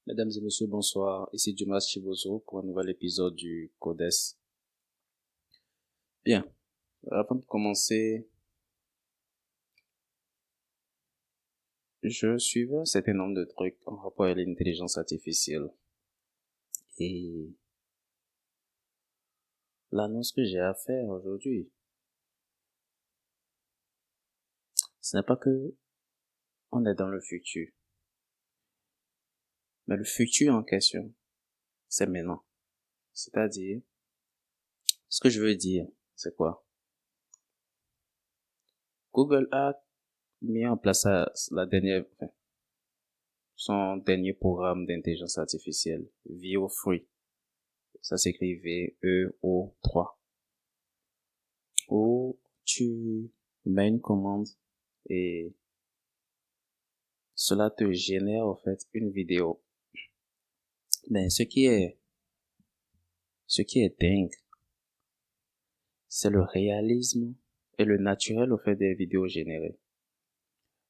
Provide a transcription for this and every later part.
Mesdames et messieurs, bonsoir. Ici Dumas Chibozo pour un nouvel épisode du Codes. Bien, avant de commencer, je suivais un certain nombre de trucs en rapport à l'intelligence artificielle. Et l'annonce que j'ai à faire aujourd'hui, ce n'est pas que on est dans le futur, mais le futur en question, c'est maintenant. C'est-à-dire, ce que je veux dire, c'est quoi? Google a mis en place son dernier programme d'intelligence artificielle, Veo Free. Ça s'écrit VEO3. Où tu mets une commande et cela te génère en fait une vidéo. Mais ce qui est dingue, c'est le réalisme et le naturel au fait des vidéos générées.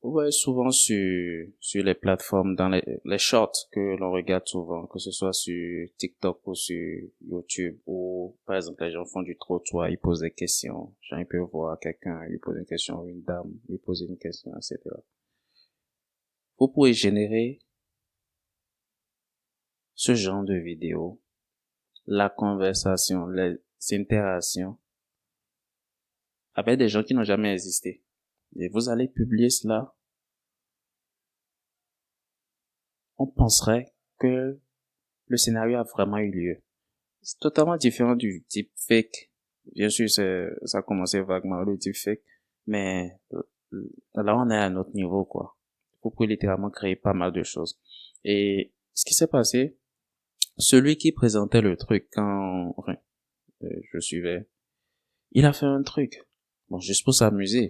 Vous voyez souvent sur les plateformes, dans les shorts que l'on regarde souvent, que ce soit sur TikTok ou sur YouTube, où par exemple les gens font du trottoir, ils posent des questions, genre ils peuvent voir quelqu'un, lui poser une question, une dame, lui poser une question, etc. Vous pouvez générer ce genre de vidéo, la conversation, les interactions avec des gens qui n'ont jamais existé. Et vous allez publier cela, on penserait que le scénario a vraiment eu lieu. C'est totalement différent du deepfake. Bien sûr, ça a commencé vaguement le deepfake, mais là on est à un autre niveau, quoi. Vous pouvez littéralement créer pas mal de choses. Et ce qui s'est passé, celui qui présentait le truc enfin, je suivais, il a fait un truc. Bon, juste pour s'amuser.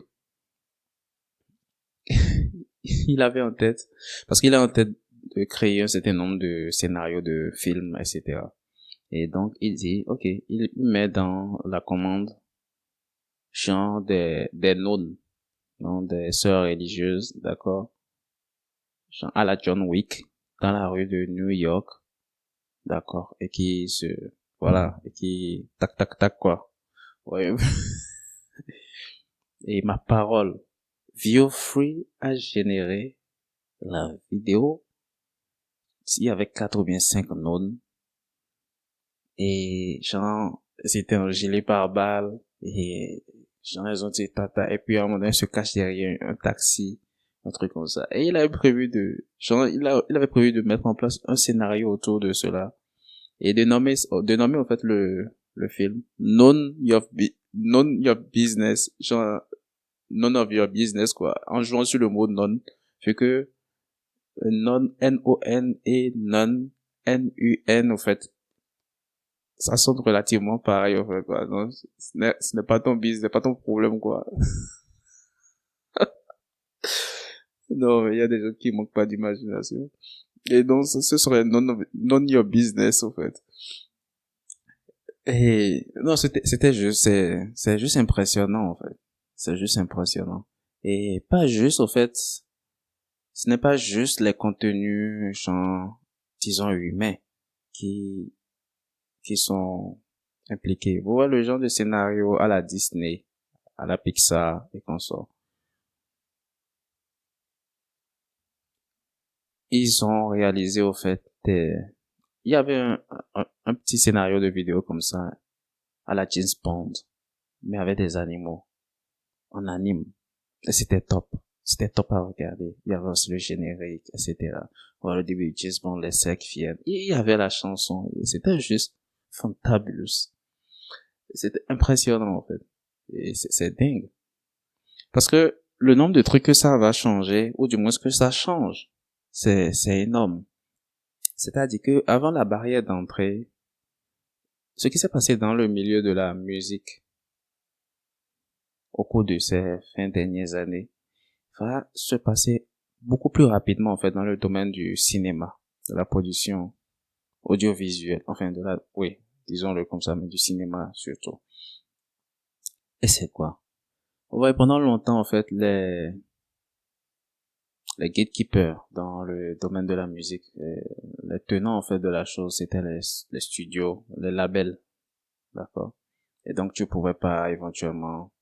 Il avait en tête, parce qu'il a en tête de créer un certain nombre de scénarios de films, etc. Et donc, il dit, ok, il met dans la commande, genre des nonnes, non, des sœurs religieuses, d'accord, genre à la John Wick, dans la rue de New York, d'accord, et voilà, et qui, tac, tac, tac, quoi. Ouais. Et ma parole, VioFree a généré la vidéo, il y avait 4 ou bien 5 nonnes, et genre, c'était un gilet pare-balles, et genre, ils ont dit tata, et puis à un moment donné, ils se cache derrière un taxi, un truc comme ça. Et il avait prévu de mettre en place un scénario autour de cela, et de nommer en fait le film, None Your Business, genre, None of Your Business, quoi, en jouant sur le mot non, fait que, non, N-O-N et non, N-U-N, en fait, ça sonne relativement pareil, en fait, quoi. Donc, ce n'est pas ton business, ce n'est pas ton problème, quoi. Non, mais il y a des gens qui manquent pas d'imagination. Et donc, ce serait non your business, en fait. Et, non, c'était juste, c'est juste impressionnant, en fait. C'est juste impressionnant. Et pas juste, en fait, ce n'est pas juste les contenus, genre, disons, humains, qui, qui sont impliqués. Vous voyez le genre de scénario à la Disney, à la Pixar et consorts. Ils ont réalisé au fait il y avait un petit scénario de vidéo comme ça à la James Bond, mais avec des animaux en anime. Et c'était top à regarder. Il y avait aussi le générique, etc. Voilà, le début de James Bond, les cercles viennent, il y avait la chanson, et c'était juste fantabulous. C'était impressionnant en fait, et c'est dingue parce que le nombre de trucs que ça va changer, ou du moins ce que ça change, c'est énorme. C'est-à-dire que avant la barrière d'entrée, ce qui s'est passé dans le milieu de la musique au cours de ces fin dernières années va se passer beaucoup plus rapidement en fait dans le domaine du cinéma, de la production audiovisuelle, enfin oui, disons-le comme ça, mais du cinéma surtout. Et c'est quoi? Ouais, pendant longtemps en fait les gatekeepers dans le domaine de la musique, les tenants, en fait, de la chose, c'était les studios, les labels, d'accord? Et donc, tu pouvais pas, éventuellement,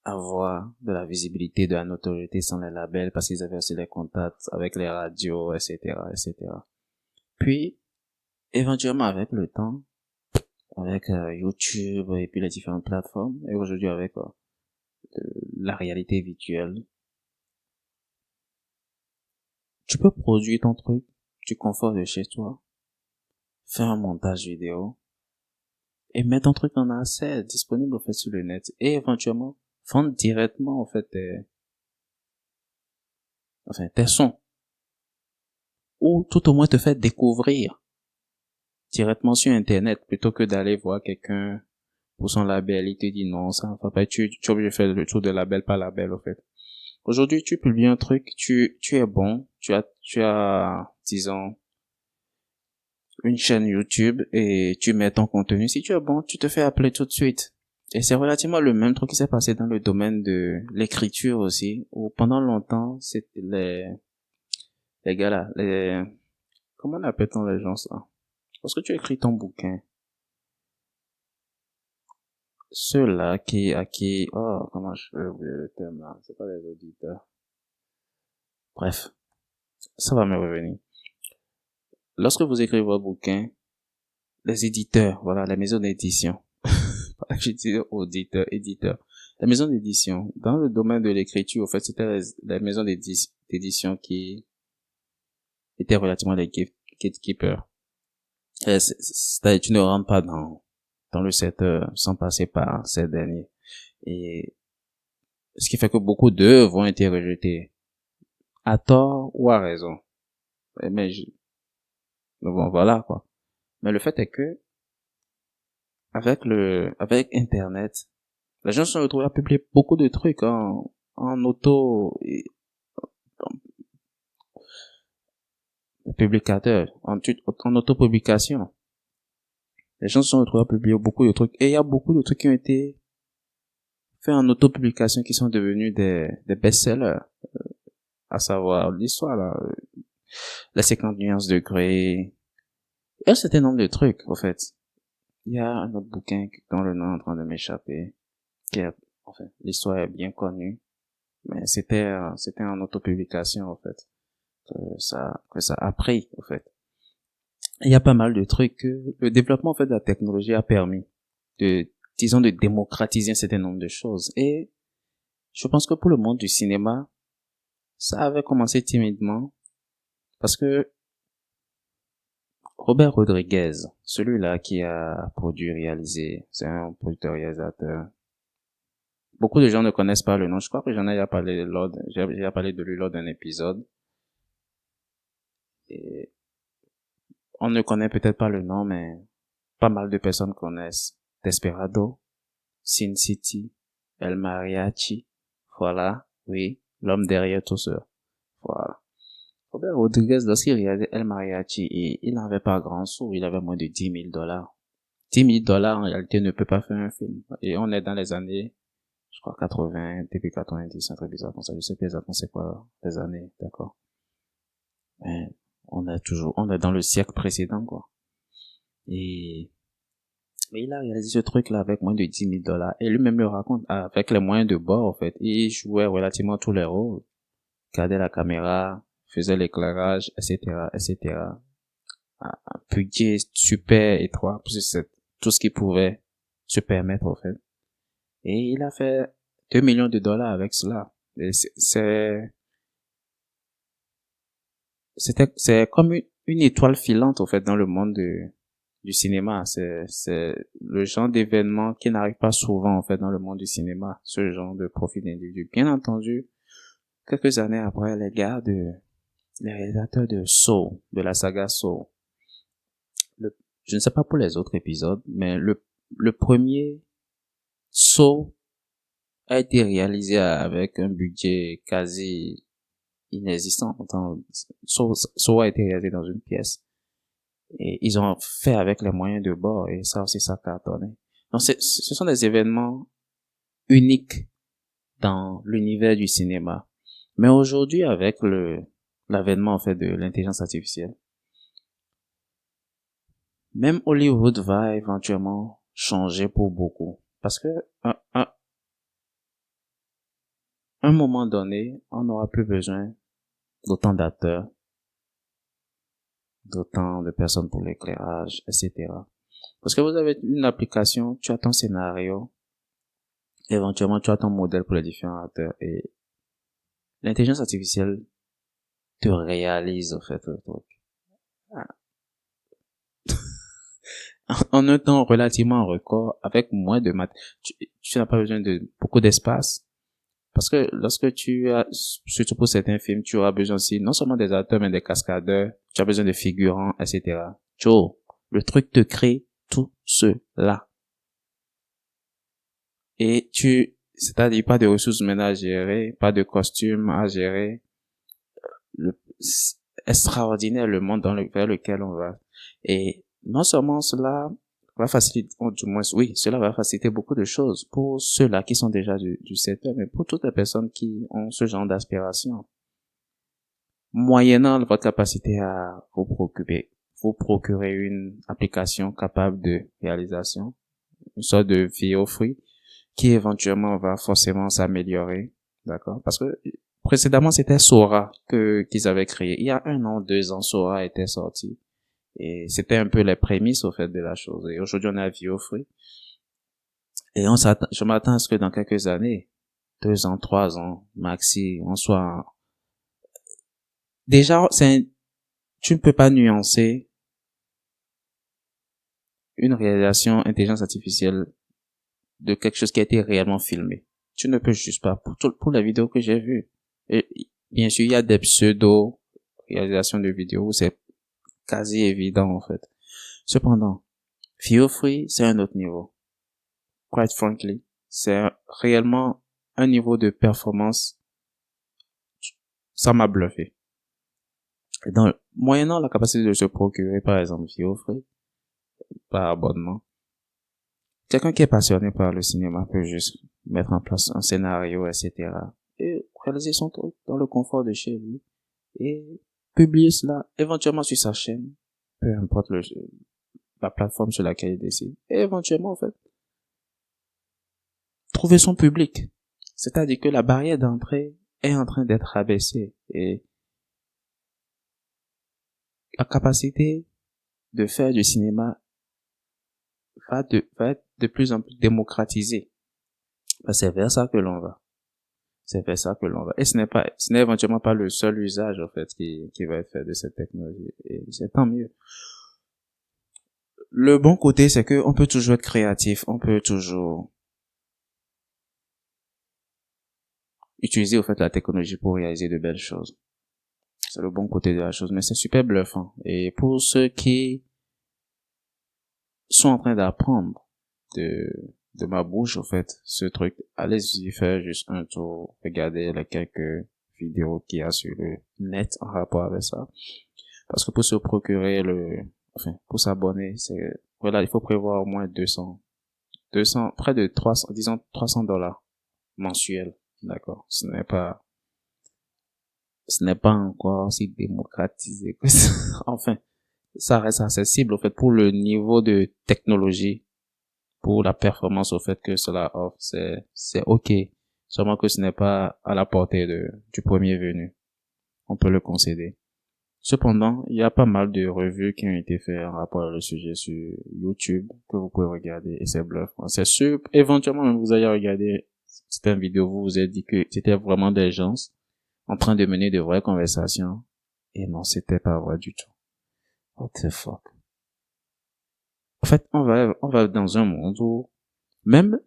avoir de la visibilité, de la notoriété sans les labels parce qu'ils avaient aussi les contacts avec les radios, etc., etc. Puis, éventuellement, avec le temps, avec YouTube et puis les différentes plateformes, et aujourd'hui avec la réalité virtuelle, tu peux produire ton truc du confort de chez toi, faire un montage vidéo et mettre ton truc en accès disponible en fait sur le net et éventuellement vendre directement en fait tes sons ou tout au moins te faire découvrir directement sur internet plutôt que d'aller voir quelqu'un pour son label. Il te dit non, ça ne va pas, tu es obligé de faire le tour de label par label en fait. Aujourd'hui, tu publies un truc, tu es bon, tu as, disons, une chaîne YouTube et tu mets ton contenu. Si tu es bon, tu te fais appeler tout de suite. Et c'est relativement le même truc qui s'est passé dans le domaine de l'écriture aussi, où pendant longtemps, c'était les gars là, comment on appelle-t-on les gens ça? Lorsque tu écris ton bouquin, ceux-là comment je vais oublier le terme là, c'est pas les auditeurs. Bref, ça va me revenir. Lorsque vous écrivez votre bouquin, les éditeurs, voilà, les maisons d'édition, je dis auditeur, éditeur. La maison d'édition, dans le domaine de l'écriture, en fait, c'était les maisons d'édition qui étaient relativement des gatekeepers. C'est-à-dire, tu ne rentres pas dans le secteur sans passer par ces derniers. Et ce qui fait que beaucoup d'œuvres ont été rejetées, à tort ou à raison. Mais bon, voilà, quoi. Mais le fait est que, avec Internet, les gens se sont retrouvés à publier beaucoup de trucs en auto, publicateur, en autopublication. Les gens se sont retrouvés à publier beaucoup de trucs. Et il y a beaucoup de trucs qui ont été faits en autopublication qui sont devenus des best-sellers. À savoir l'histoire, là, les 50 nuances de Grey. Et un certain nombre de trucs, en fait. Il y a un autre bouquin dont le nom est en train de m'échapper. Enfin, l'histoire est bien connue. Mais c'était en autopublication, en fait. Que ça a pris, en fait. Il y a pas mal de trucs que le développement, en fait, de la technologie a permis disons, de démocratiser un certain nombre de choses. Et je pense que pour le monde du cinéma, ça avait commencé timidement parce que Robert Rodriguez, celui-là qui a produit, réalisé, c'est un producteur-réalisateur. Beaucoup de gens ne connaissent pas le nom. Je crois que j'en ai déjà parlé j'ai parlé de lui lors d'un épisode. Et on ne connaît peut-être pas le nom, mais pas mal de personnes connaissent Desperado, Sin City, El Mariachi. Voilà, oui, l'homme derrière tout ça. Voilà. Robert Rodriguez, lorsqu'il réalisait El Mariachi, et il n'avait pas grand sou, il avait moins de $10,000. $10,000, en réalité, ne peut pas faire un film. Et on est dans les années, je crois, 80, début 90, un truc bizarre comme ça. Je sais pas exactement c'est quoi les années, d'accord. Mais on est dans le siècle précédent, quoi. Et mais il a réalisé ce truc-là avec moins de $10,000. Et lui-même le raconte, avec les moyens de bord, en fait. Il jouait relativement tous les rôles. Gardait la caméra, faisait l'éclairage, etc., etc. Un budget super étroit, parce que c'est tout ce qu'il pouvait se permettre, en fait. Et il a fait $2 millions avec cela. Et c'est comme une étoile filante, en fait, dans le monde du cinéma. C'est le genre d'événement qui n'arrive pas souvent, en fait, dans le monde du cinéma. Ce genre de profil d'individu. Bien entendu, quelques années après, les réalisateurs de Saw, de la saga Saw, je ne sais pas pour les autres épisodes, mais le premier Saw a été réalisé avec un budget quasi inexistant. Saw a été réalisé dans une pièce. Et ils ont fait avec les moyens de bord, et ça aussi, ça a cartonné. Donc, ce sont des événements uniques dans l'univers du cinéma. Mais aujourd'hui, avec l'avènement, en fait, de l'intelligence artificielle, même Hollywood va éventuellement changer pour beaucoup. Parce que, à un moment donné, on n'aura plus besoin d'autant d'acteurs, d'autant de personnes pour l'éclairage, etc. Parce que vous avez une application, tu as ton scénario, éventuellement tu as ton modèle pour les différents acteurs et l'intelligence artificielle te réalise en fait le truc. En un temps relativement record, avec moins de maths, tu n'as pas besoin de beaucoup d'espace. Parce que lorsque tu as, surtout pour certains films, tu auras besoin aussi non seulement des acteurs, mais des cascadeurs, tu as besoin de figurants, etc. Joe, le truc te crée tout cela. Et c'est-à-dire pas de ressources humaines à gérer, pas de costumes à gérer. C'est extraordinaire le monde vers lequel on va. Et non seulement cela va faciliter, du moins, oui, cela va faciliter beaucoup de choses pour ceux-là qui sont déjà du secteur, mais pour toutes les personnes qui ont ce genre d'aspiration. Moyennant votre capacité à vous procurer une application capable de réalisation, une sorte de VO free, qui éventuellement va forcément s'améliorer, d'accord? Parce que précédemment, c'était Sora qu'ils avaient créé. Il y a 1 an, 2 ans, Sora était sorti. Et c'était un peu les prémices, au fait, de la chose. Et aujourd'hui, on est à VO free. Et je m'attends à ce que dans quelques années, 2 ans, 3 ans, maxi, on soit, déjà, tu ne peux pas nuancer une réalisation intelligence artificielle de quelque chose qui a été réellement filmé. Tu ne peux juste pas. Pour la vidéo que j'ai vue. Et bien sûr, il y a des pseudo réalisations de vidéos où c'est quasi évident, en fait. Cependant, Feel Free, c'est un autre niveau. Quite frankly, c'est réellement un niveau de performance. Ça m'a bluffé. Et moyennant la capacité de se procurer, par exemple, Feel Free, par abonnement, quelqu'un qui est passionné par le cinéma peut juste mettre en place un scénario, etc. et réaliser son truc dans le confort de chez lui et publier cela éventuellement sur sa chaîne, peu importe la plateforme sur laquelle il décide, et éventuellement, en fait, trouver son public. C'est-à-dire que la barrière d'entrée est en train d'être abaissée et la capacité de faire du cinéma va être de plus en plus démocratisée. C'est vers ça que l'on va. C'est vers ça que l'on va. Et ce n'est éventuellement pas le seul usage, en fait, qui va être fait de cette technologie. Et c'est tant mieux. Le bon côté, c'est que on peut toujours être créatif, on peut toujours utiliser, au fait, la technologie pour réaliser de belles choses. C'est le bon côté de la chose, mais c'est super bluffant. Et pour ceux qui sont en train d'apprendre de ma bouche, au fait, ce truc, allez-y faire juste un tour, regardez les quelques vidéos qu'il y a sur le net en rapport avec ça. Parce que pour se procurer pour s'abonner, voilà, il faut prévoir au moins 200, près de 300, disons $300 mensuels. D'accord. Ce n'est pas encore si démocratisé que ça. Enfin, ça reste accessible, au fait, pour le niveau de technologie, pour la performance, au fait, que cela offre. C'est ok. Seulement que ce n'est pas à la portée du premier venu. On peut le concéder. Cependant, il y a pas mal de revues qui ont été faites en rapport à le sujet sur YouTube que vous pouvez regarder et c'est bluffant. C'est sûr, éventuellement, même vous allez regarder certaines vidéos, vous vous êtes dit que c'était vraiment des gens en train de mener de vraies conversations. Et non, c'était pas vrai du tout. What the fuck? En fait, on va dans un monde où même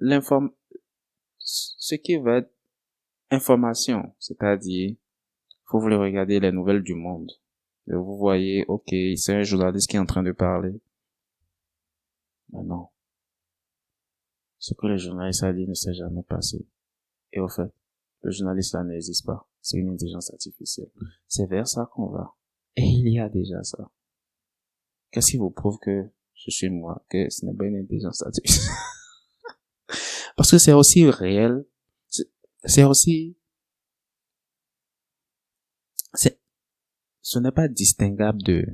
ce qui va être information, c'est-à-dire, faut vous regarder les nouvelles du monde. Et vous voyez, ok, c'est un journaliste qui est en train de parler. Mais non. Ce que le journaliste a dit ne s'est jamais passé. Et au fait, le journaliste là n'existe pas. C'est une intelligence artificielle. C'est vers ça qu'on va. Et il y a déjà ça. Qu'est-ce qui vous prouve que je suis moi, que ce n'est pas une intelligence artificielle? Parce que c'est aussi réel. C'est aussi, ce n'est pas distinguable de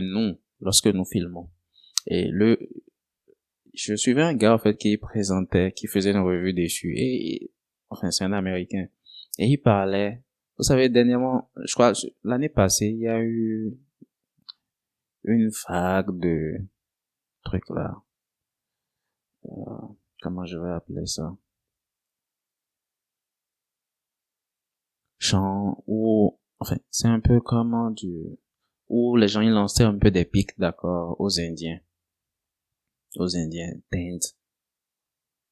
nous lorsque nous filmons. Et je suivais un gars, en fait, qui faisait une revue dessus, enfin, c'est un Américain. Et il parlait, vous savez, dernièrement, je crois, l'année passée, il y a eu une vague de trucs là. Comment je vais appeler ça? Chant, ou, enfin, c'est un peu comment où les gens, ils lançaient un peu des pics, d'accord, aux Indiens d'Inde,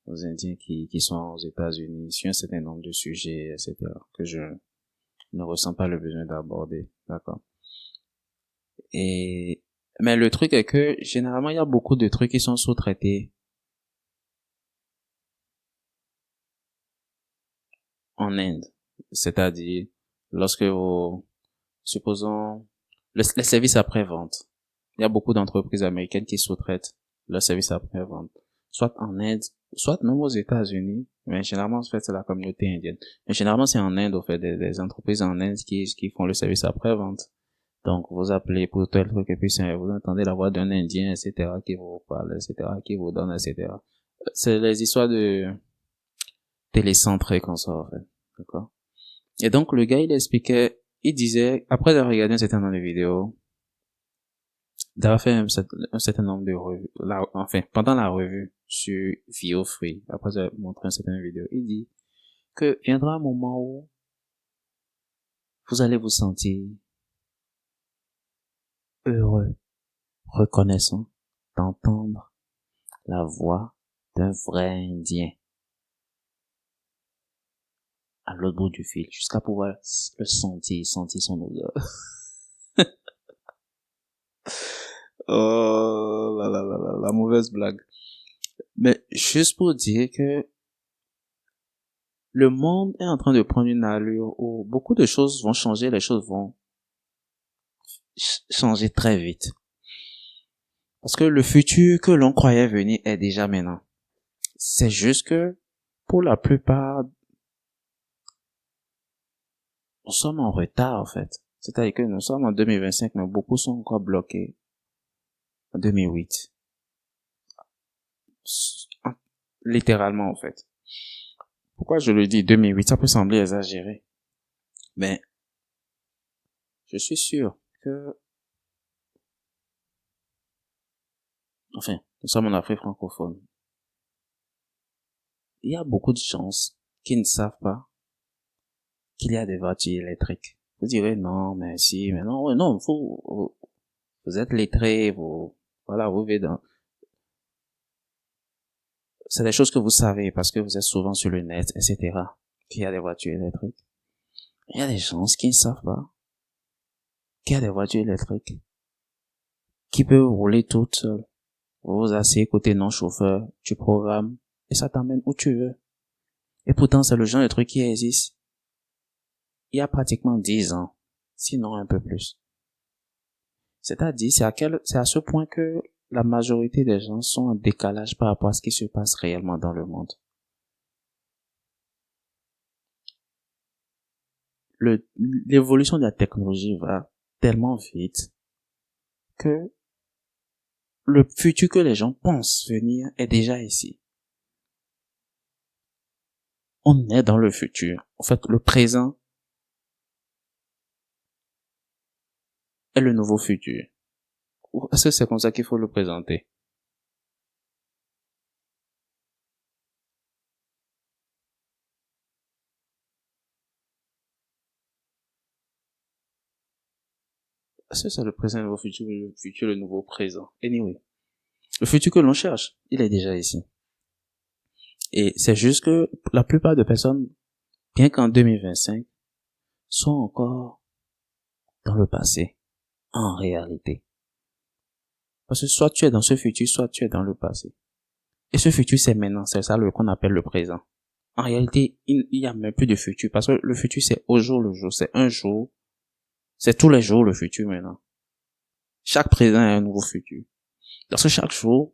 aux Indiens qui sont aux États-Unis sur un certain nombre de sujets, etc., que je ne ressens pas le besoin d'aborder, d'accord. Mais le truc est que, généralement, il y a beaucoup de trucs qui sont sous-traités en Inde. C'est-à-dire, lorsque supposons, les services après-vente. Il y a beaucoup d'entreprises américaines qui sous-traitent leurs services après-vente. Soit en Inde, soit même aux États-Unis, mais généralement, en fait, c'est la communauté indienne. Mais généralement, c'est en Inde, au fait, des entreprises en Inde qui font le service après-vente. Donc, vous appelez pour tel truc, et puis vous entendez la voix d'un Indien, etc., qui vous parle, etc., qui vous donne, etc. C'est les histoires de télécentré qu'on sort, en fait. D'accord? Et donc, le gars, il expliquait, il disait, après avoir regardé un certain nombre de vidéos, d'avoir fait un certain nombre de revues, enfin, pendant la revue sur Vio Free, après avoir montré un certain nombre de vidéos, il dit que viendra un moment où vous allez vous sentir heureux, reconnaissant d'entendre la voix d'un vrai Indien à l'autre bout du fil, jusqu'à pouvoir le sentir son odeur. Oh la mauvaise blague. Mais juste pour dire que le monde est en train de prendre une allure où beaucoup de choses vont changer, les choses vont changer très vite. Parce que le futur que l'on croyait venir est déjà maintenant. C'est juste que, pour la plupart, nous sommes en retard, en fait. C'est-à-dire que nous sommes en 2025, mais beaucoup sont encore bloqués en 2008. Littéralement, en fait. Pourquoi je le dis 2008? Ça peut sembler exagéré. Mais, je suis sûr que, enfin, nous sommes en Afrique francophone. Il y a beaucoup de gens qui ne savent pas qu'il y a des voitures électriques. Vous direz non, mais si, mais non, ouais, non, vous êtes lettré, voilà, vous vivez c'est des choses que vous savez parce que vous êtes souvent sur le net, etc. Qu'il y a des voitures électriques. Il y a des gens qui ne savent pas qu'il y a des voitures électriques qui peuvent rouler toutes seules. Vous vous asseyez côté non-chauffeur, tu programmes et ça t'emmène où tu veux. Et pourtant, c'est le genre de truc qui existe il y a pratiquement 10 ans, sinon un peu plus. C'est-à-dire, c'est à ce point que la majorité des gens sont en décalage par rapport à ce qui se passe réellement dans le monde. L'évolution de la technologie va tellement vite que le futur que les gens pensent venir est déjà ici. On est dans le futur. En fait, le présent est le nouveau futur. Est-ce que c'est comme ça qu'il faut le présenter? Est-ce que c'est le présent, le nouveau futur, le futur, le nouveau présent? Anyway. Le futur que l'on cherche, il est déjà ici. Et c'est juste que la plupart des personnes, bien qu'en 2025, sont encore dans le passé, en réalité. Parce que soit tu es dans ce futur, soit tu es dans le passé. Et ce futur, c'est maintenant, c'est ça qu'on appelle le présent. En réalité, il y a même plus de futur, parce que le futur, c'est au jour le jour, c'est un jour, c'est tous les jours le futur maintenant. Chaque présent est un nouveau futur. Parce que chaque jour,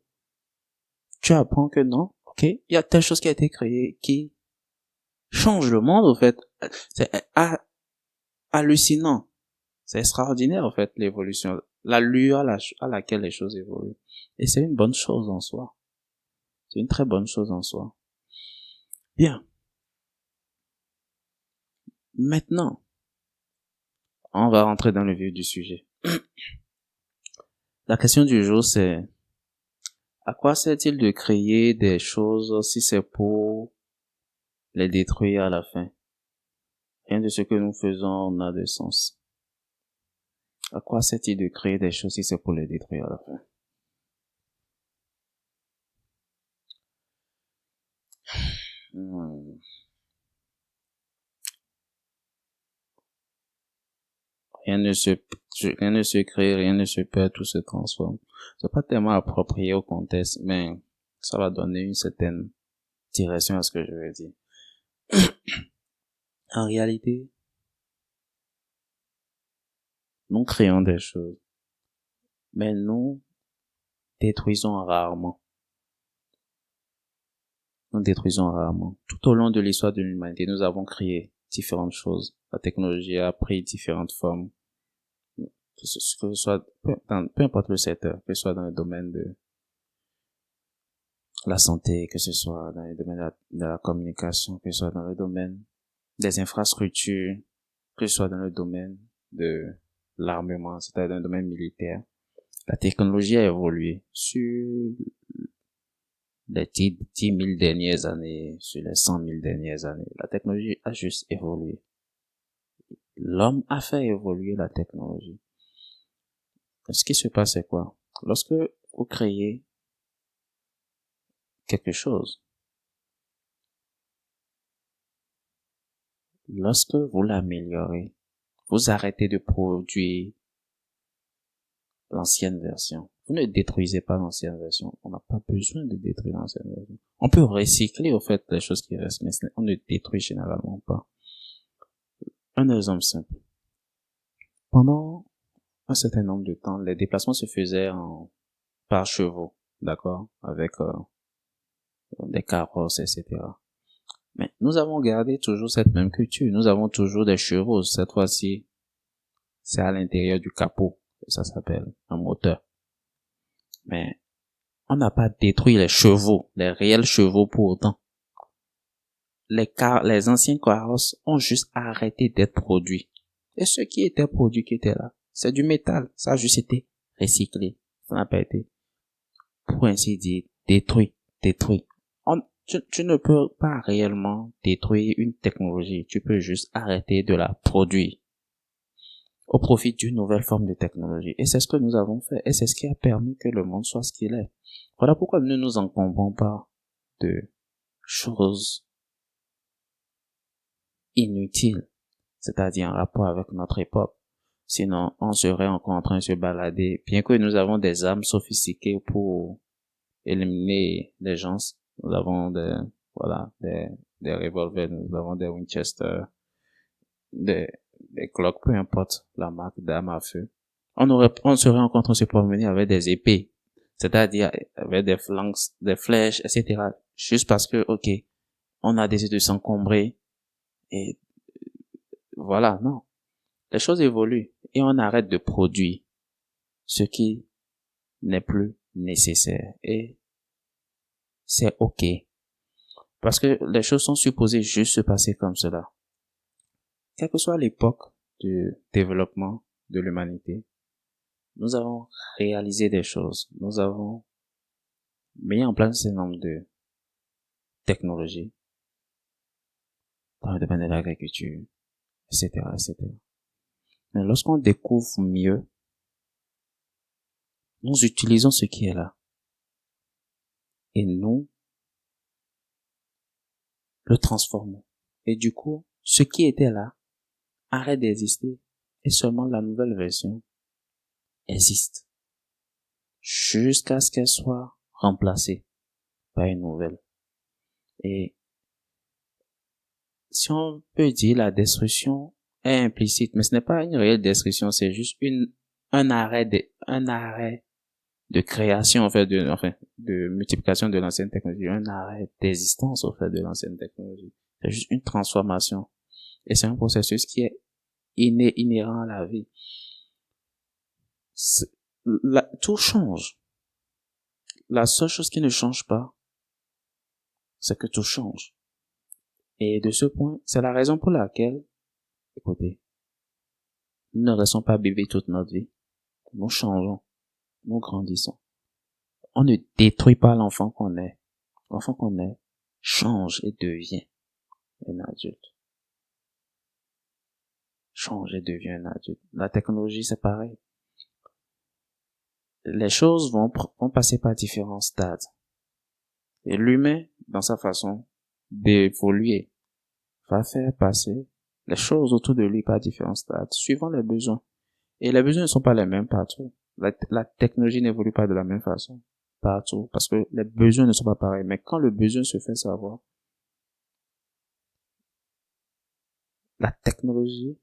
tu apprends que non, ok, il y a telle chose qui a été créée, qui change le monde, au fait. C'est, hallucinant. C'est extraordinaire, en fait, l'évolution. L'allure à laquelle les choses évoluent. Et c'est une bonne chose en soi. C'est une très bonne chose en soi. Bien. Maintenant, on va rentrer dans le vif du sujet. La question du jour, c'est à quoi sert-il de créer des choses si c'est pour les détruire à la fin? Rien de ce que nous faisons n'a de sens. À quoi sert-il de créer des choses si c'est pour les détruire à la fin? Rien ne se, rien ne se crée, rien ne se perd, tout se transforme. C'est pas tellement approprié au contexte, mais ça va donner une certaine direction à ce que je veux dire. En réalité, nous créons des choses, mais nous détruisons rarement. Nous détruisons rarement. Tout au long de l'histoire de l'humanité, nous avons créé différentes choses. La technologie a pris différentes formes. Que ce soit, peu importe le secteur, que ce soit dans le domaine de la santé, que ce soit dans le domaine de la communication, que ce soit dans le domaine des infrastructures, que ce soit dans le domaine de l'armement, c'est-à-dire dans le domaine militaire. La technologie a évolué sur les 10 000 dernières années, sur les 100 000 dernières années. La technologie a juste évolué. L'homme a fait évoluer la technologie. Ce qui se passe, c'est quoi? Lorsque vous créez quelque chose, lorsque vous l'améliorez, vous arrêtez de produire l'ancienne version. Vous ne détruisez pas l'ancienne version. On n'a pas besoin de détruire l'ancienne version. On peut recycler, au fait, les choses qui restent, mais on ne détruit généralement pas. Un exemple simple. Pendant un certain nombre de temps, les déplacements se faisaient par chevaux, d'accord, avec des carrosses, etc. Mais nous avons gardé toujours cette même culture. Nous avons toujours des chevaux. Cette fois-ci, c'est à l'intérieur du capot. Ça s'appelle un moteur. Mais on n'a pas détruit les chevaux, les réels chevaux pour autant. Les anciens carrosses ont juste arrêté d'être produits. Et ce qui était produit, qui était là, c'est du métal. Ça a juste été recyclé. Ça n'a pas été, pour ainsi dire, détruit. Tu ne peux pas réellement détruire une technologie. Tu peux juste arrêter de la produire au profit d'une nouvelle forme de technologie. Et c'est ce que nous avons fait. Et c'est ce qui a permis que le monde soit ce qu'il est. Voilà pourquoi nous ne nous encombrons pas de choses inutiles, c'est-à-dire en rapport avec notre époque. Sinon, on serait encore en train de se balader. Bien que nous avons des armes sophistiquées pour éliminer les gens, nous avons des revolvers, nous avons des Winchester, des Glock, peu importe la marque d'armes à feu. On serait encore en train de se promener avec des épées, c'est-à-dire avec des flèches, etc. Juste parce que, ok, on a décidé de s'encombrer et voilà, non. Les choses évoluent et on arrête de produire ce qui n'est plus nécessaire et c'est ok. Parce que les choses sont supposées juste se passer comme cela. Quelle que soit l'époque du développement de l'humanité, nous avons réalisé des choses. Nous avons mis en place un nombre de technologies dans le domaine de l'agriculture, etc., etc. Mais lorsqu'on découvre mieux, nous utilisons ce qui est là. Et nous le transformons. Et du coup, ce qui était là arrête d'exister et seulement la nouvelle version existe. Jusqu'à ce qu'elle soit remplacée par une nouvelle. Et si on peut dire la destruction est implicite, mais ce n'est pas une réelle destruction, c'est juste un arrêt de création, en fait, de multiplication de l'ancienne technologie, un arrêt d'existence, en fait, de l'ancienne technologie. C'est juste une transformation. Et c'est un processus qui est inhérent à la vie. Tout change. La seule chose qui ne change pas, c'est que tout change. Et de ce point, c'est la raison pour laquelle, écoutez, nous ne restons pas bébés toute notre vie. Nous changeons, nous grandissons. On ne détruit pas l'enfant qu'on est. L'enfant qu'on est change et devient un adulte. Change et devient un adulte. La technologie, c'est pareil. Les choses vont passer par différents stades. Et l'humain, dans sa façon d'évoluer, va faire passer les choses autour de lui par différents stades, suivant les besoins. Et les besoins ne sont pas les mêmes partout. La technologie n'évolue pas de la même façon partout, parce que les besoins ne sont pas pareils. Mais quand le besoin se fait savoir, la technologie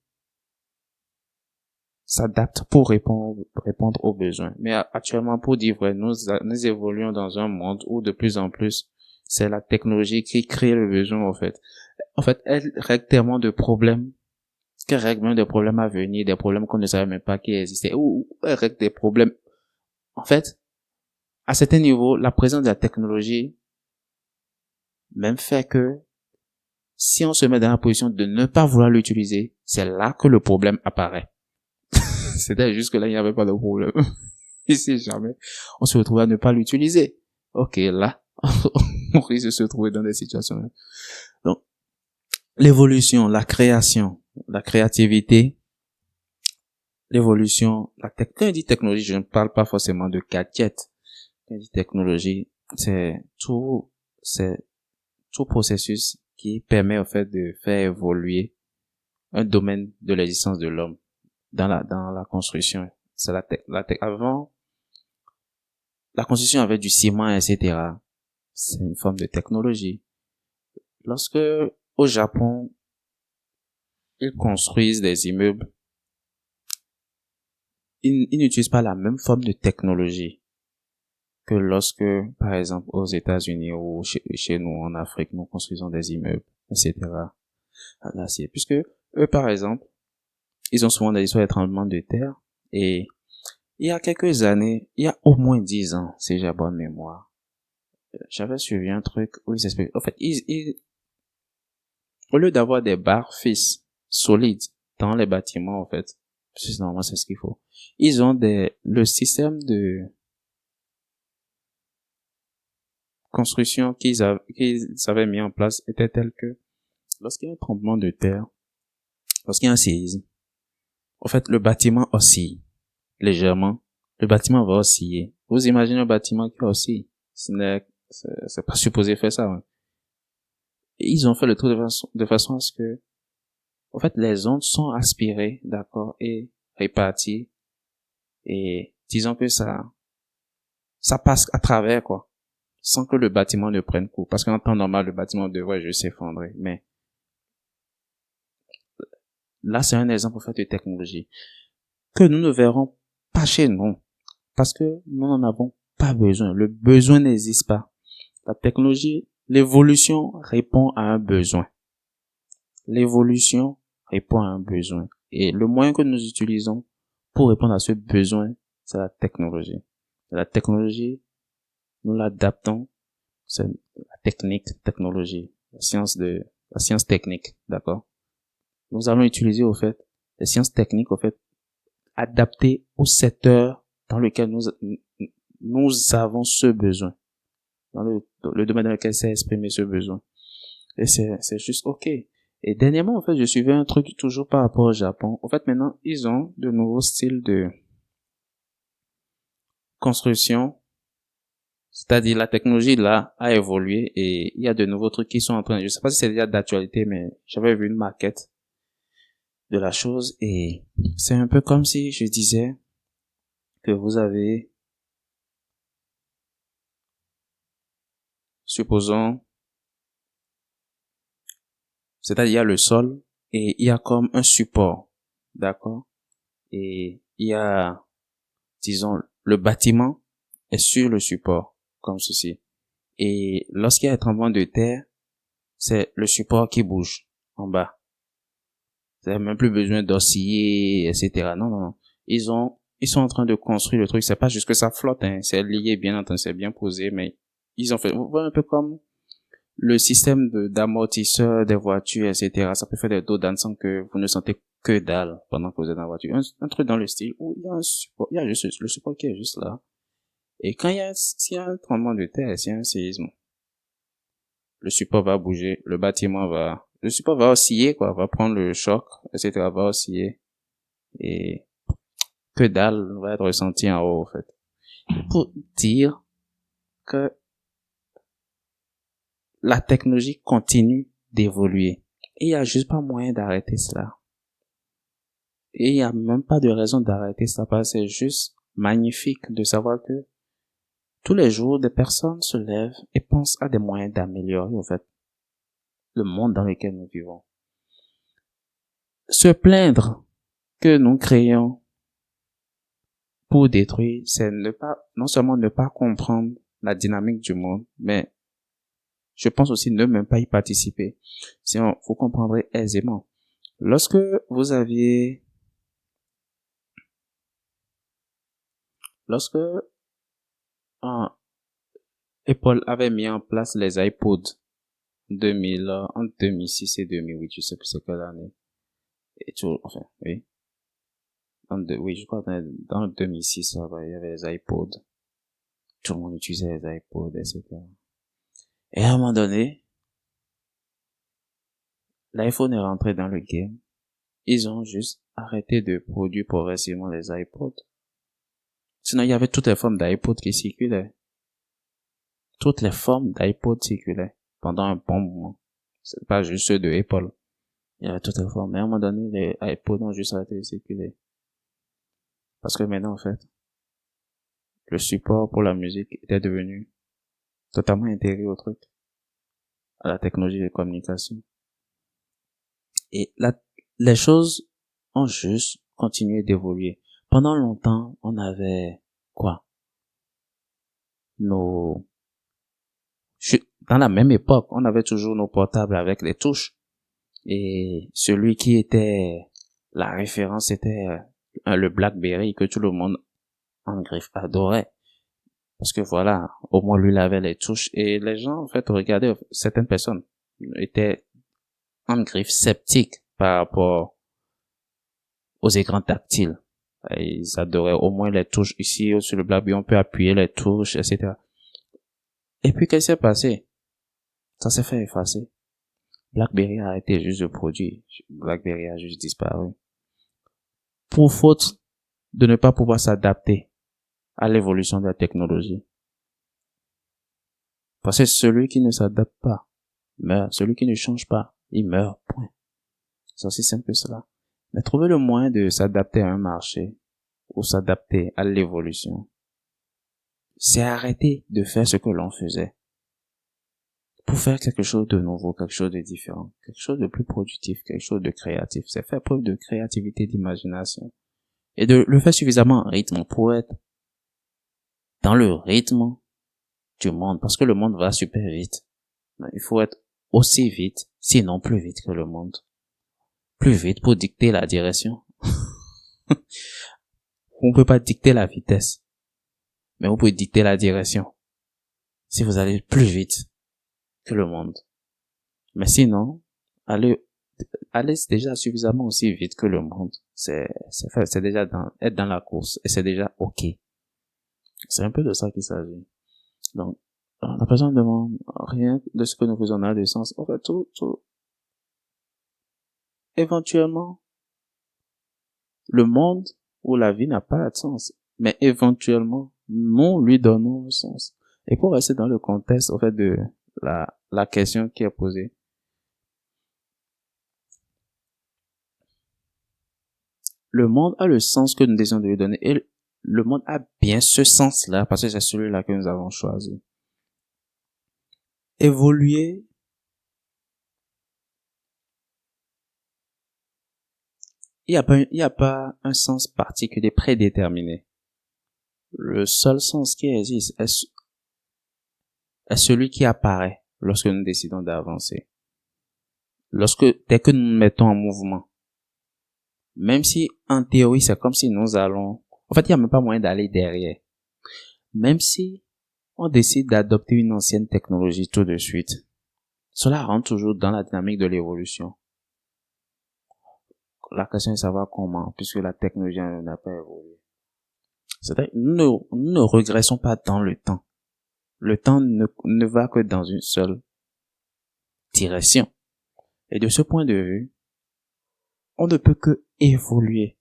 s'adapte pour répondre aux besoins. Mais actuellement, pour dire vrai, nous évoluons dans un monde où de plus en plus, c'est la technologie qui crée le besoin, en fait. En fait, elle règle tellement de problèmes, qu'elle règle même des problèmes à venir, des problèmes qu'on ne savait même pas qui existaient, ou elle règle des problèmes. En fait, à certains niveaux, la présence de la technologie même fait que si on se met dans la position de ne pas vouloir l'utiliser, c'est là que le problème apparaît. C'était jusque là, il n'y avait pas de problème. Et si jamais on se retrouve à ne pas l'utiliser, ok, là, on risque de se trouver dans des situations. Donc, l'évolution, la création, la créativité, l'évolution, quand on dit technologie, je ne parle pas forcément de gadgets. Quand on dit technologie, c'est tout processus qui permet en fait de faire évoluer un domaine de l'existence de l'homme dans la construction. C'est avant, la construction avec du ciment, etc. C'est une forme de technologie. Lorsque, au Japon, ils construisent des immeubles, ils n'utilisent pas la même forme de technologie que lorsque, par exemple, aux États-Unis ou chez nous en Afrique, nous construisons des immeubles, etc. en acier. Puisque eux, par exemple, ils ont souvent des histoires de tremblements de terre. Et il y a quelques années, il y a au moins 10 ans, si j'ai bonne mémoire, j'avais suivi un truc où ils expliquaient. En fait, au lieu d'avoir des barres fixes, solides, dans les bâtiments, en fait, parce que normalement c'est ce qu'il faut, ils ont le système de construction qu'ils avaient mis en place était tel que lorsqu'il y a un tremblement de terre, lorsqu'il y a un séisme, en fait, le bâtiment oscille légèrement. Le bâtiment va osciller. Vous imaginez un bâtiment qui oscille? C'est pas supposé faire ça. Hein. Et ils ont fait le truc de façon à ce que, en fait, les ondes sont aspirées, d'accord, et réparties. Et disons que ça passe à travers, quoi, sans que le bâtiment ne prenne coup. Parce qu'en temps normal, le bâtiment devrait juste s'effondrer. Mais là, c'est un exemple en fait de technologie que nous ne verrons pas chez nous. Parce que nous n'en avons pas besoin. Le besoin n'existe pas. La technologie, l'évolution répond à un besoin. L'évolution répond à un besoin. Et le moyen que nous utilisons pour répondre à ce besoin, c'est la technologie. La technologie, nous l'adaptons, c'est la technologie, la science technique, d'accord? Nous allons utiliser, au fait, les sciences techniques, au fait, adaptées au secteur dans lequel nous avons ce besoin. Dans le domaine dans lequel s'est exprimé ce besoin. Et c'est juste ok. Et dernièrement, en fait, je suivais un truc toujours par rapport au Japon. En fait, maintenant, ils ont de nouveaux styles de construction. C'est-à-dire, la technologie, là, a évolué et il y a de nouveaux trucs qui sont en train, je sais pas si c'est déjà d'actualité, mais j'avais vu une maquette de la chose et c'est un peu comme si je disais que vous avez, supposons, c'est-à-dire, il y a le sol et il y a comme un support. D'accord? Et il y a, disons, le bâtiment est sur le support, comme ceci. Et lorsqu'il y a un tremblement de terre, c'est le support qui bouge en bas. Vous avez même plus besoin d'osciller, etc. Non, non, non. Ils sont en train de construire le truc. C'est pas juste que ça flotte, hein. C'est lié, bien entendu, c'est bien posé, mais ils ont fait, vous voyez, un peu comme le système d'amortisseur des voitures, etc. Ça peut faire des dos d'âne sans que vous ne sentez que dalle pendant que vous êtes dans la voiture. Un truc dans le style où il y a un support, il y a juste le support qui est juste là. Et quand s'il y a un tremblement de terre, s'il y a un séisme, le support va bouger, le support va osciller, quoi, va prendre le choc, etc., va osciller. Et que dalle va être ressenti en haut, en fait. Pour dire que la technologie continue d'évoluer. Et il n'y a juste pas moyen d'arrêter cela. Et il n'y a même pas de raison d'arrêter ça, parce que c'est juste magnifique de savoir que tous les jours, des personnes se lèvent et pensent à des moyens d'améliorer, en fait, le monde dans lequel nous vivons. Se plaindre que nous créons pour détruire, c'est non seulement ne pas comprendre la dynamique du monde, mais je pense aussi ne même pas y participer. Sinon, vous comprendrez aisément. Lorsque vous aviez, lorsque Apple avait mis en place les iPods 2000, entre 2006 et 2008, je sais plus c'est quelle année. Et tout, enfin, oui. Oui, je crois que dans 2006, il y avait les iPods. Tout le monde utilisait les iPods, etc. Et à un moment donné, l'iPhone est rentré dans le game. Ils ont juste arrêté de produire progressivement les iPods. Sinon, il y avait toutes les formes d'iPod qui circulaient. Toutes les formes d'iPod circulaient pendant un bon moment. C'est pas juste ceux de Apple. Il y avait toutes les formes. Mais à un moment donné, les iPods ont juste arrêté de circuler. Parce que maintenant, en fait, le support pour la musique était devenu totalement intégré au truc, à la technologie de communication. Et les choses ont juste continué d'évoluer. Pendant longtemps, on avait quoi? Dans la même époque, on avait toujours nos portables avec les touches. Et celui qui était la référence, c'était le BlackBerry que tout le monde en griffe adorait. Parce que voilà, au moins lui il avait les touches. Et les gens, en fait, regardaient, certaines personnes étaient en griffe sceptiques par rapport aux écrans tactiles. Et ils adoraient au moins les touches. Ici, sur le BlackBerry, on peut appuyer les touches, etc. Et puis, qu'est-ce qui s'est passé? Ça s'est fait effacer. BlackBerry a arrêté juste de produire. BlackBerry a juste disparu. Pour faute de ne pas pouvoir s'adapter à l'évolution de la technologie. Parce que celui qui ne s'adapte pas meurt. Celui qui ne change pas, il meurt. Point. C'est aussi simple que cela. Mais trouver le moyen de s'adapter à un marché ou s'adapter à l'évolution, c'est arrêter de faire ce que l'on faisait pour faire quelque chose de nouveau, quelque chose de différent, quelque chose de plus productif, quelque chose de créatif. C'est faire preuve de créativité, d'imagination et de le faire suffisamment en rythme pour être dans le rythme du monde, parce que le monde va super vite. Il faut être aussi vite, sinon plus vite que le monde. Plus vite pour dicter la direction. On peut pas dicter la vitesse, mais on peut dicter la direction. Si vous allez plus vite que le monde. Mais sinon, allez déjà suffisamment aussi vite que le monde. C'est déjà être dans la course, et c'est déjà ok. C'est un peu de ça qu'il s'agit. Donc, la personne demande rien de ce que nous faisons n'a de sens. En fait, tout, éventuellement, le monde ou la vie n'a pas de sens. Mais éventuellement, nous lui donnons un sens. Et pour rester dans le contexte, en fait, de la question qui est posée, le monde a le sens que nous décidons de lui donner. Et le monde a bien ce sens-là, parce que c'est celui-là que nous avons choisi. Évoluer, il n'y a pas un sens particulier prédéterminé. Le seul sens qui existe est celui qui apparaît lorsque nous décidons d'avancer. Dès que nous nous mettons en mouvement, Même si, en théorie, c'est comme si nous allons... En fait, il n'y a même pas moyen d'aller derrière. Même si on décide d'adopter une ancienne technologie tout de suite, cela rentre toujours dans la dynamique de l'évolution. La question est de savoir comment, puisque la technologie n'a pas évolué. C'est-à-dire, nous ne régressons pas dans le temps. Le temps ne va que dans une seule direction. Et de ce point de vue, on ne peut que évoluer.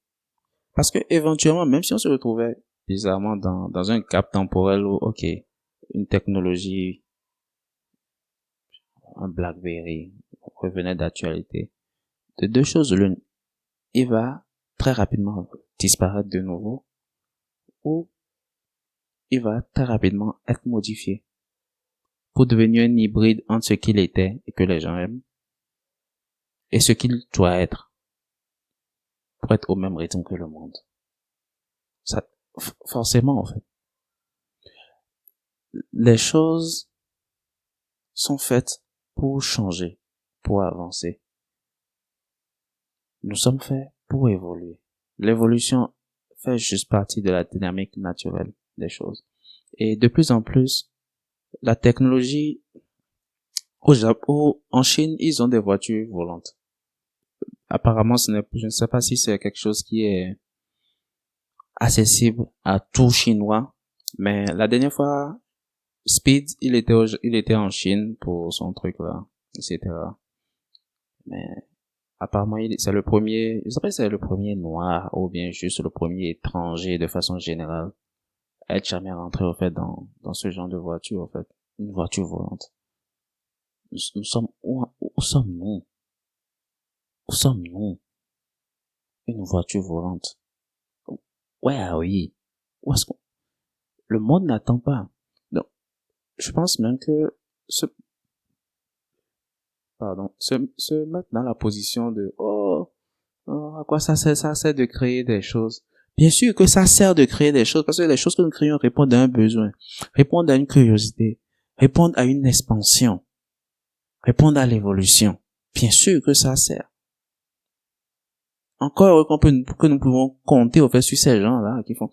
Parce que éventuellement, même si on se retrouvait bizarrement dans un cap temporel où, ok, une technologie, un BlackBerry revenait d'actualité, de deux choses l'une, il va très rapidement disparaître de nouveau, ou il va très rapidement être modifié pour devenir un hybride entre ce qu'il était et que les gens aiment et ce qu'il doit être pour être au même rythme que le monde. Ça, forcément, en fait. Les choses sont faites pour changer, pour avancer. Nous sommes faits pour évoluer. L'évolution fait juste partie de la dynamique naturelle des choses. Et de plus en plus, la technologie, au Japon, en Chine, ils ont des voitures volantes. Apparemment, je ne sais pas si c'est quelque chose qui est accessible à tout Chinois, mais la dernière fois, Speed, il était en Chine pour son truc là, etc. Mais apparemment, c'est le premier, je sais pas si c'est le premier noir ou bien juste le premier étranger de façon générale à être jamais rentré au fait dans ce genre de voiture, en fait. Une voiture volante. Nous sommes, où sommes-nous? Où sommes-nous? Une voiture volante. Where are we? Où est-ce qu'on, le monde n'attend pas. Donc, je pense même que se mettre dans la position de, à quoi ça sert? Ça sert de créer des choses. Bien sûr que ça sert de créer des choses parce que les choses que nous créons répondent à un besoin, répondent à une curiosité, répondent à une expansion, répondent à l'évolution. Bien sûr que ça sert. Encore que nous pouvons compter au fait sur ces gens-là qui font.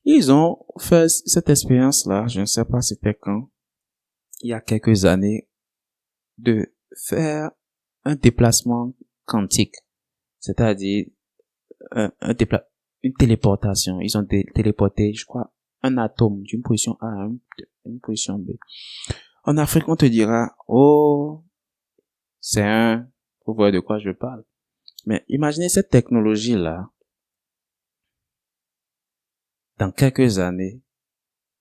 Ils ont fait cette expérience-là, je ne sais pas c'était quand, il y a quelques années, de faire un déplacement quantique. C'est-à-dire une téléportation. Ils ont téléporté, je crois, un atome d'une position A à une position B. En Afrique, on te dira, oh, vous voyez de quoi je parle. Mais imaginez cette technologie-là, dans quelques années,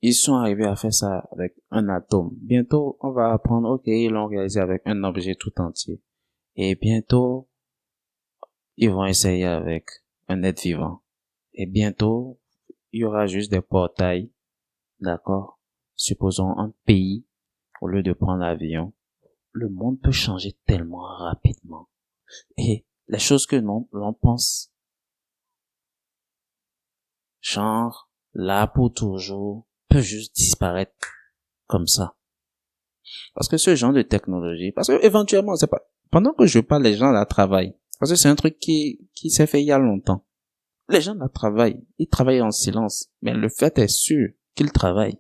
ils sont arrivés à faire ça avec un atome. Bientôt, on va apprendre, ok, ils l'ont réalisé avec un objet tout entier. Et bientôt, ils vont essayer avec un être vivant. Et bientôt, il y aura juste des portails, d'accord? Supposons un pays, au lieu de prendre l'avion, le monde peut changer tellement rapidement. Et les choses que l'on pense, genre, là pour toujours, peut juste disparaître comme ça. Parce que ce genre de technologie, parce que éventuellement, c'est pas, pendant que je parle, les gens là travaillent. Parce que c'est un truc qui s'est fait il y a longtemps. Les gens là travaillent. Ils travaillent en silence. Mais le fait est sûr qu'ils travaillent.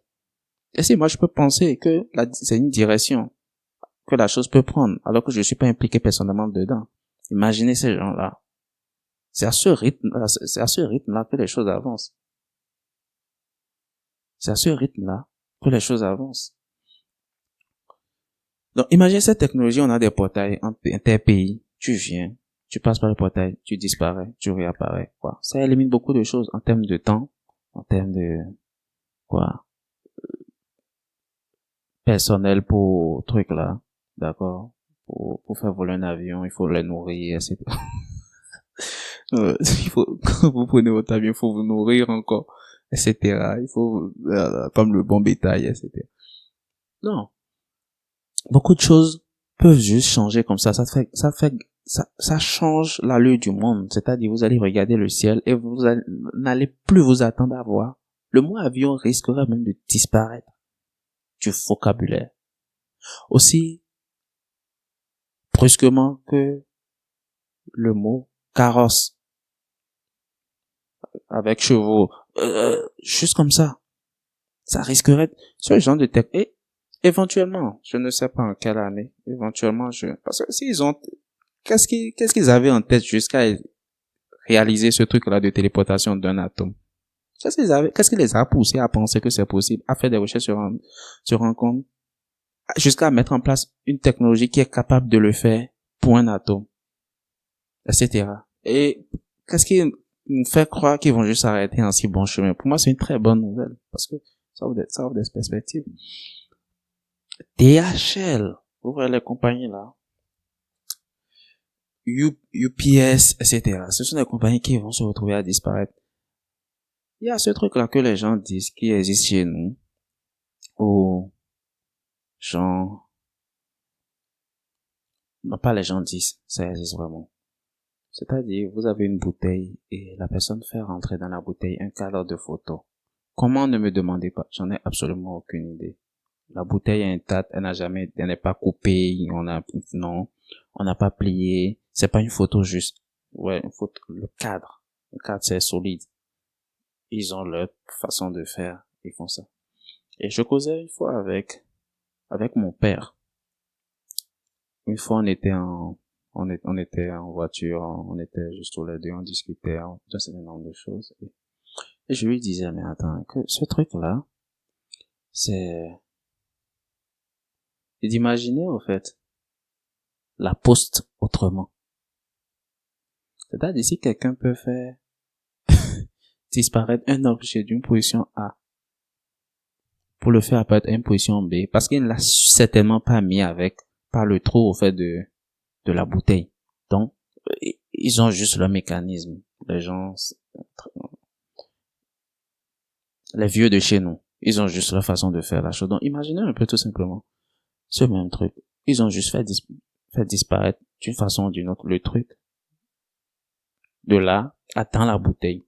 Et si moi je peux penser que c'est une direction que la chose peut prendre, alors que je suis pas impliqué personnellement dedans. Imaginez ces gens-là. C'est à ce rythme-là que les choses avancent. C'est à ce rythme-là que les choses avancent. Donc, imaginez cette technologie, on a des portails interpays. Tu viens, tu passes par le portail, tu disparais, tu réapparais, quoi. Ça élimine beaucoup de choses en termes de temps, en termes de, quoi, personnel pour truc là. D'accord? Pour faire voler un avion, il faut les nourrir, etc. Il faut, quand vous prenez votre avion, il faut vous nourrir encore, etc. Il faut, comme le bon bétail, etc. Non. Beaucoup de choses peuvent juste changer comme ça. Ça change l'allure du monde. C'est-à-dire, vous allez regarder le ciel et n'allez plus vous attendre à voir. Le mot avion risquerait même de disparaître du vocabulaire. Aussi brusquement que le mot carrosse. avec chevaux, juste comme ça. Ça risquerait ce genre de tech. Et éventuellement, je ne sais pas en quelle année, éventuellement, parce que s'ils ont, qu'est-ce qu'ils avaient en tête jusqu'à réaliser ce truc-là de téléportation d'un atome? Qu'est-ce qui les a poussés à penser que c'est possible, à faire des recherches sur un compte, jusqu'à mettre en place une technologie qui est capable de le faire pour un atome, etc. Et qu'est-ce qui nous fait croire qu'ils vont juste s'arrêter en si bon chemin? Pour moi, c'est une très bonne nouvelle, parce que ça ouvre des perspectives. DHL, vous voyez les compagnies là, UPS, etc. Ce sont des compagnies qui vont se retrouver à disparaître. Il y a ce truc-là que les gens disent qui existe chez nous, où, genre, non pas les gens disent, ça existe vraiment. C'est-à-dire, vous avez une bouteille et la personne fait rentrer dans la bouteille un cadre de photo. Comment, ne me demandez pas, j'en ai absolument aucune idée. La bouteille est intacte, elle n'est pas coupée, non, on n'a pas plié, c'est pas une photo juste. Ouais, une photo, le cadre c'est solide. Ils ont leur façon de faire, ils font ça. Et je causais une fois avec mon père. Une fois, on était en voiture, on était juste tous les deux, on discutait d'un certain nombre de choses. Et je lui disais, mais attends, que ce truc-là, c'est d'imaginer, au fait, la poste autrement. C'est-à-dire, si quelqu'un peut faire disparaître un objet d'une position A pour le faire apparaître à une position B, parce qu'il ne l'a certainement pas mis par le trou, au fait, de la bouteille. Donc, ils ont juste le mécanisme. Les gens, les vieux de chez nous, ils ont juste leur façon de faire la chose. Donc, imaginez un peu tout simplement ce même truc. Ils ont juste fait disparaître d'une façon ou d'une autre le truc de là dans la bouteille.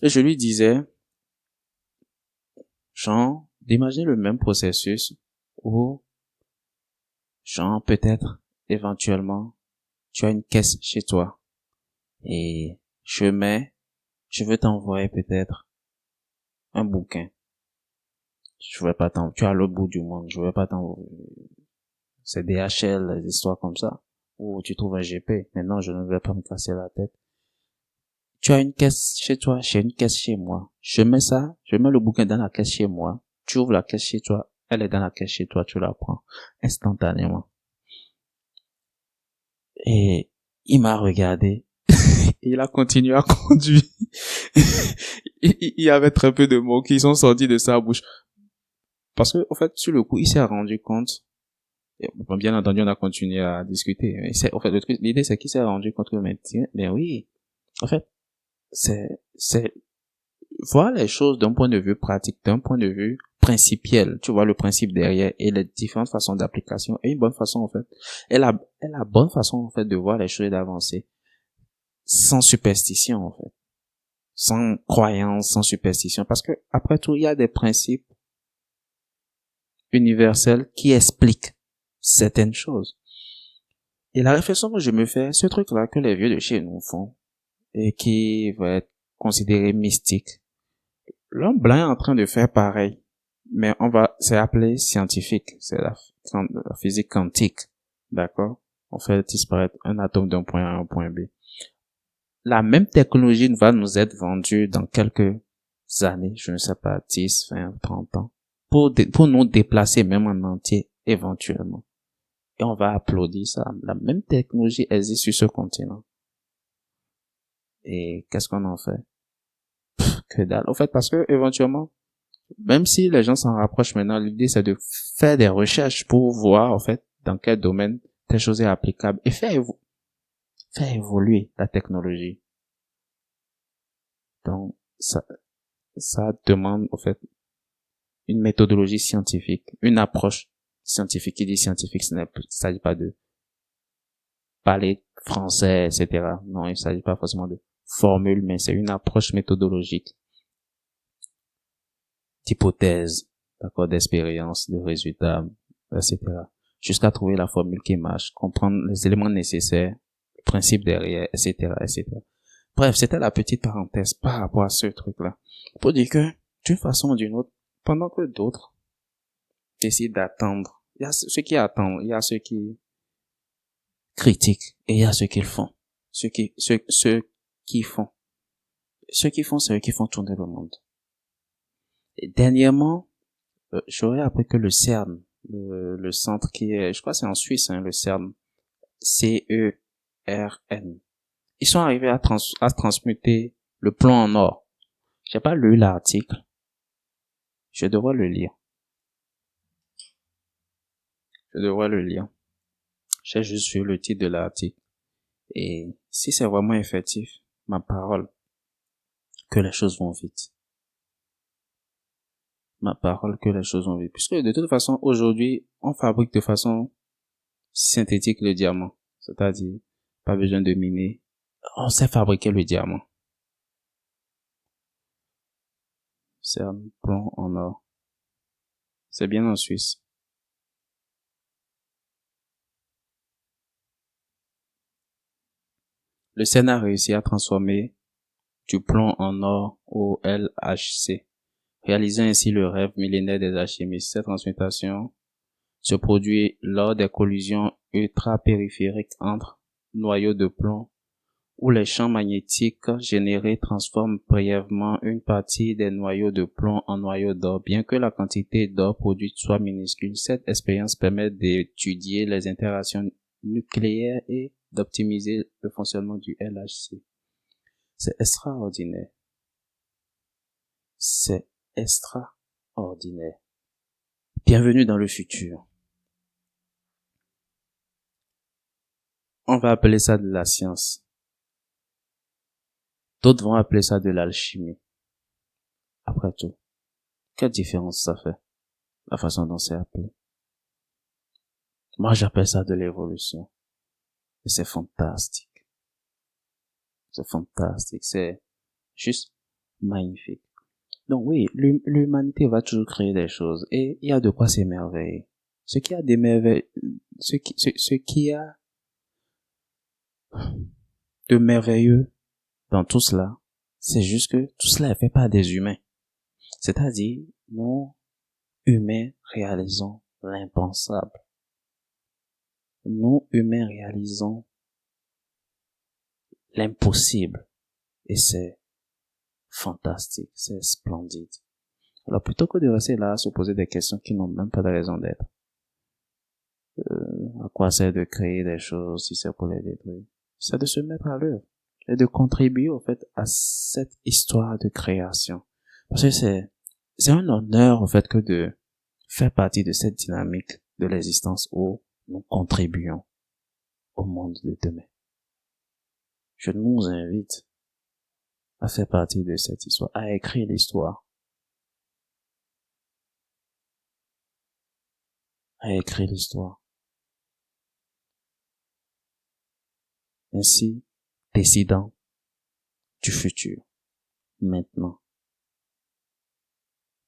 Et je lui disais, genre, d'imaginer le même processus où, genre, peut-être, éventuellement, tu as une caisse chez toi et je veux t'envoyer peut-être un bouquin. Je vais pas tu es à l'autre bout du monde, je vais pas t'envoyer. C'est DHL, des histoires comme ça, où tu trouves un GP. Maintenant, je ne vais pas me casser la tête. Tu as une caisse chez toi, j'ai une caisse chez moi. Je mets le bouquin dans la caisse chez moi. Tu ouvres la caisse chez toi, elle est dans la caisse chez toi, tu la prends instantanément. Et il m'a regardé. Et il a continué à conduire. Il y avait très peu de mots qui sont sortis de sa bouche. Parce que, en fait, sur le coup, il s'est rendu compte. Et, bien entendu, on a continué à discuter. Mais en fait, l'idée, c'est qu'il s'est rendu compte que, mais oui. En fait, c'est voir les choses d'un point de vue pratique, d'un point de vue principiel. Tu vois le principe derrière et les différentes façons d'application et une bonne façon, en fait. Et la bonne façon, en fait, de voir les choses et d'avancer. Sans superstition, en fait. Sans croyance, sans superstition. Parce que, après tout, il y a des principes universels qui expliquent certaines choses. Et la réflexion que je me fais, ce truc-là que les vieux de chez nous font, et qui va être considéré mystique, l'homme blanc est en train de faire pareil. Mais c'est appelé scientifique. C'est la physique quantique. D'accord? On fait disparaître un atome d'un point A à un point B. La même technologie va nous être vendue dans quelques années, je ne sais pas, 10, 20, 30 ans, pour nous déplacer même en entier, éventuellement. Et on va applaudir ça. La même technologie existe sur ce continent. Et qu'est-ce qu'on en fait? Que dalle. Au fait, parce que, éventuellement, même si les gens s'en rapprochent maintenant, l'idée c'est de faire des recherches pour voir, en fait, dans quel domaine telle chose est applicable et faire évoluer la technologie. Donc, ça demande, en fait, une méthodologie scientifique, une approche scientifique. Qui dit scientifique, il ne s'agit pas de parler français, etc. Non, il ne s'agit pas forcément de formule, mais c'est une approche méthodologique, d'hypothèse, d'accord, d'expérience, de résultats, etc. Jusqu'à trouver la formule qui marche, comprendre les éléments nécessaires, le principe derrière, etc., etc. Bref, c'était la petite parenthèse par rapport à ce truc-là. Pour dire que, d'une façon ou d'une autre, pendant que d'autres décident d'attendre, il y a ceux qui attendent, il y a ceux qui critiquent, et il y a ceux qui le font. Ceux qui font. Ceux qui font, c'est eux qui font tourner le monde. Et dernièrement, j'aurais appris que le CERN, le centre qui est, je crois que c'est en Suisse, hein, le CERN, CERN, ils sont arrivés à transmuter le plomb en or. J'ai pas lu l'article. Je devrais le lire. J'ai juste vu le titre de l'article. Et si c'est vraiment effectif, ma parole, que les choses vont vite. Puisque de toute façon, aujourd'hui, on fabrique de façon synthétique le diamant. C'est-à-dire, pas besoin de miner. On sait fabriquer le diamant. CERN, plomb en or. C'est bien en Suisse. Le CERN a réussi à transformer du plomb en or au LHC, réalisant ainsi le rêve millénaire des alchimistes. Cette transmutation se produit lors des collisions ultra-périphériques entre noyaux de plomb où les champs magnétiques générés transforment brièvement une partie des noyaux de plomb en noyaux d'or. Bien que la quantité d'or produite soit minuscule, cette expérience permet d'étudier les interactions nucléaires et d'optimiser le fonctionnement du LHC. C'est extraordinaire. Bienvenue dans le futur. On va appeler ça de la science. D'autres vont appeler ça de l'alchimie. Après tout, quelle différence ça fait, la façon dont c'est appelé? Moi, j'appelle ça de l'évolution. Et c'est fantastique. C'est juste magnifique. Donc oui, l'humanité va toujours créer des choses et il y a de quoi s'émerveiller. Ce qui a de merveilleux dans tout cela, c'est juste que tout cela est fait par des humains. C'est-à-dire, nous, humains, réalisons l'impensable. Nous, humains, réalisons l'impossible. Et c'est fantastique, c'est splendide. Alors plutôt que de rester là à se poser des questions qui n'ont même pas de raison d'être, à quoi sert de créer des choses si c'est pour les détruire? C'est de se mettre à l'œuvre et de contribuer au fait à cette histoire de création. Parce que c'est un honneur au fait que de faire partie de cette dynamique de l'existence où nous contribuons au monde de demain. Je nous invite à faire partie de cette histoire, à écrire l'histoire. Ainsi, décidant du futur, maintenant,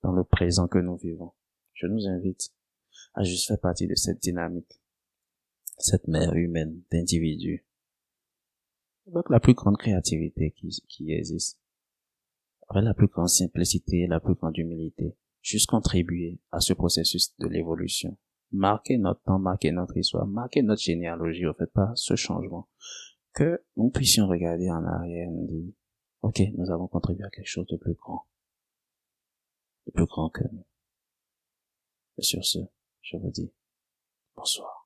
dans le présent que nous vivons. Je nous invite à juste faire partie de cette dynamique, cette mer humaine d'individus, avec la plus grande créativité qui existe, avec la plus grande simplicité, la plus grande humilité, juste contribuer à ce processus de l'évolution. Marquer notre temps, marquer notre histoire, marquer notre généalogie, au fait, par ce changement. Que nous puissions regarder en arrière et nous dire, ok, nous avons contribué à quelque chose de plus grand que nous. Et sur ce, je vous dis bonsoir.